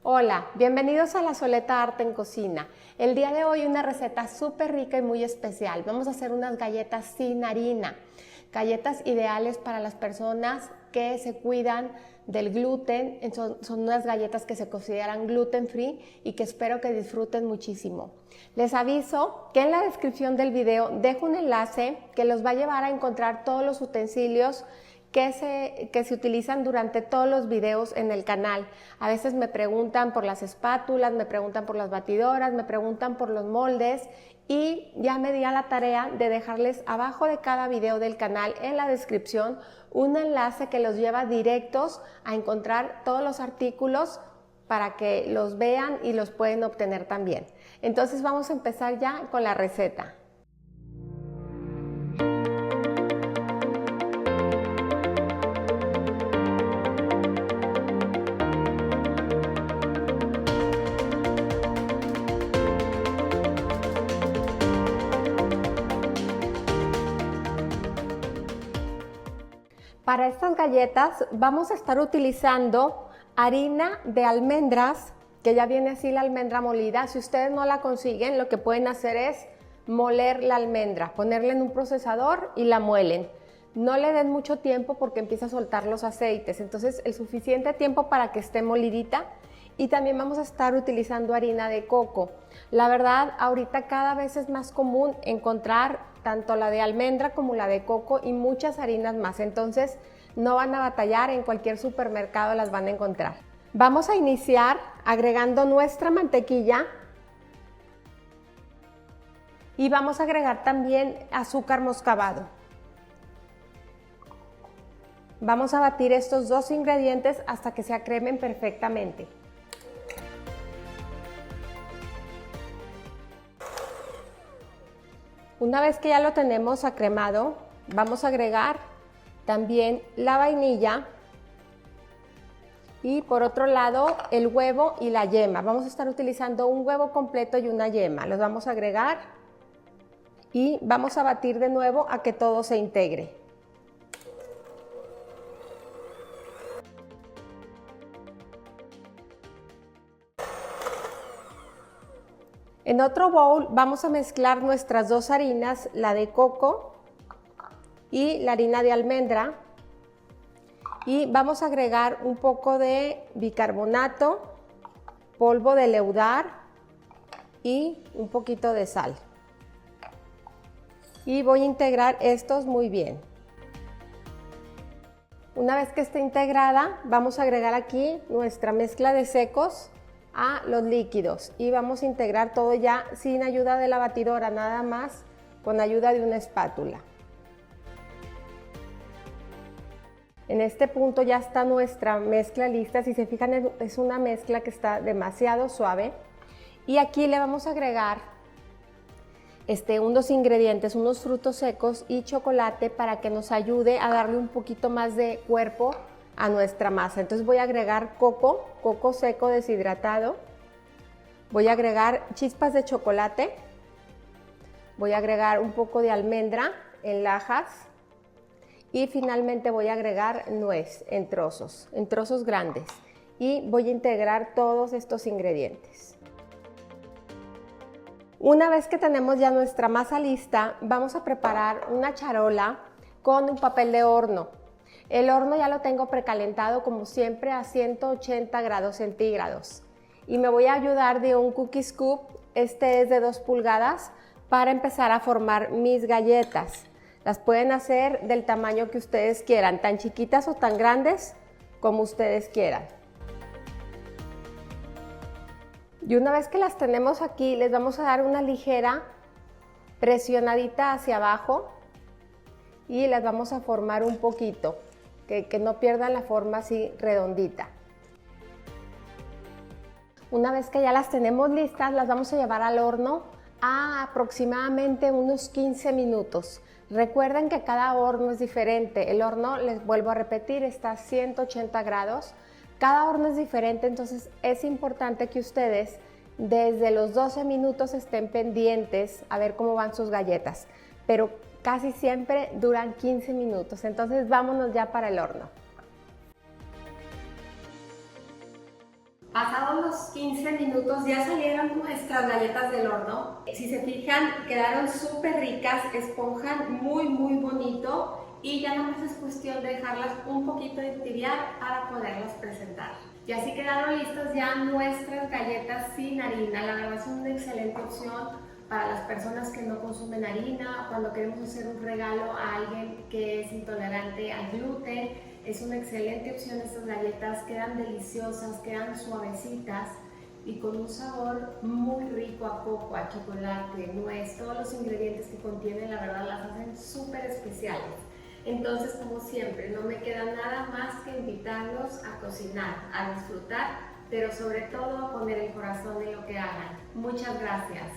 Hola, bienvenidos a La Soleta Arte en Cocina. El día de hoy una receta súper rica y muy especial. Vamos a hacer unas galletas sin harina. Galletas ideales para las personas que se cuidan del gluten. Son unas galletas que se consideran gluten free y que espero que disfruten muchísimo. Les aviso que en la descripción del video dejo un enlace que los va a llevar a encontrar todos los utensilios que se utilizan durante todos los videos en el canal. A veces me preguntan por las espátulas, me preguntan por las batidoras, me preguntan por los moldes y ya me di a la tarea de dejarles abajo de cada video del canal en la descripción un enlace que los lleva directos a encontrar todos los artículos para que los vean y los pueden obtener también. Entonces vamos a empezar ya con la receta. Para estas galletas vamos a estar utilizando harina de almendras, que ya viene así la almendra molida. Si ustedes no la consiguen, lo que pueden hacer es moler la almendra, ponerla en un procesador y la muelen. No le den mucho tiempo porque empieza a soltar los aceites, entonces el suficiente tiempo para que esté molidita. Y también vamos a estar utilizando harina de coco. La verdad, ahorita cada vez es más común encontrar tanto la de almendra como la de coco y muchas harinas más. Entonces, no van a batallar, en cualquier supermercado las van a encontrar. Vamos a iniciar agregando nuestra mantequilla y vamos a agregar también azúcar moscabado. Vamos a batir estos dos ingredientes hasta que se acremen perfectamente. Una vez que ya lo tenemos acremado, vamos a agregar también la vainilla y por otro lado el huevo y la yema. Vamos a estar utilizando un huevo completo y una yema. Los vamos a agregar y vamos a batir de nuevo a que todo se integre. En otro bowl vamos a mezclar nuestras dos harinas, la de coco y la harina de almendra, y vamos a agregar un poco de bicarbonato, polvo de leudar y un poquito de sal. Y voy a integrar estos muy bien. Una vez que esté integrada, vamos a agregar aquí nuestra mezcla de secos a los líquidos y vamos a integrar todo ya sin ayuda de la batidora, nada más con ayuda de una espátula. En este punto ya está nuestra mezcla lista. Si se fijan, es una mezcla que está demasiado suave y aquí le vamos a agregar unos ingredientes, unos frutos secos y chocolate para que nos ayude a darle un poquito más de cuerpo a nuestra masa. Entonces voy a agregar coco seco deshidratado, voy a agregar chispas de chocolate, voy a agregar un poco de almendra en lajas y finalmente voy a agregar nuez en trozos grandes y voy a integrar todos estos ingredientes. Una vez que tenemos ya nuestra masa lista, vamos a preparar una charola con un papel de horno. El horno ya lo tengo precalentado como siempre a 180 grados centígrados y me voy a ayudar de un cookie scoop, este es de 2 pulgadas, para empezar a formar mis galletas. Las pueden hacer del tamaño que ustedes quieran, tan chiquitas o tan grandes como ustedes quieran. Y una vez que las tenemos aquí, les vamos a dar una ligera presionadita hacia abajo y las vamos a formar un poquito, que no pierdan la forma así redondita. Una vez que ya las tenemos listas, las vamos a llevar al horno a aproximadamente unos 15 minutos. Recuerden que cada horno es diferente. El horno, les vuelvo a repetir, está a 180 grados. Cada horno es diferente, entonces es importante que ustedes desde los 12 minutos estén pendientes a ver cómo van sus galletas. Pero casi siempre duran 15 minutos, entonces vámonos ya para el horno. Pasados los 15 minutos ya salieron nuestras galletas del horno. Si se fijan, quedaron súper ricas, esponjan muy bonito y ya nada más es cuestión de dejarlas un poquito de tibiar para poderlas presentar. Y así quedaron listas ya nuestras galletas sin harina. La verdad es una excelente opción para las personas que no consumen harina, cuando queremos hacer un regalo a alguien que es intolerante al gluten. Es una excelente opción estas galletas, quedan deliciosas, quedan suavecitas y con un sabor muy rico a coco, a chocolate, nuez. Todos los ingredientes que contienen, la verdad, las hacen súper especiales. Entonces, como siempre, no me queda nada más que invitarlos a cocinar, a disfrutar, pero sobre todo a poner el corazón en lo que hagan. Muchas gracias.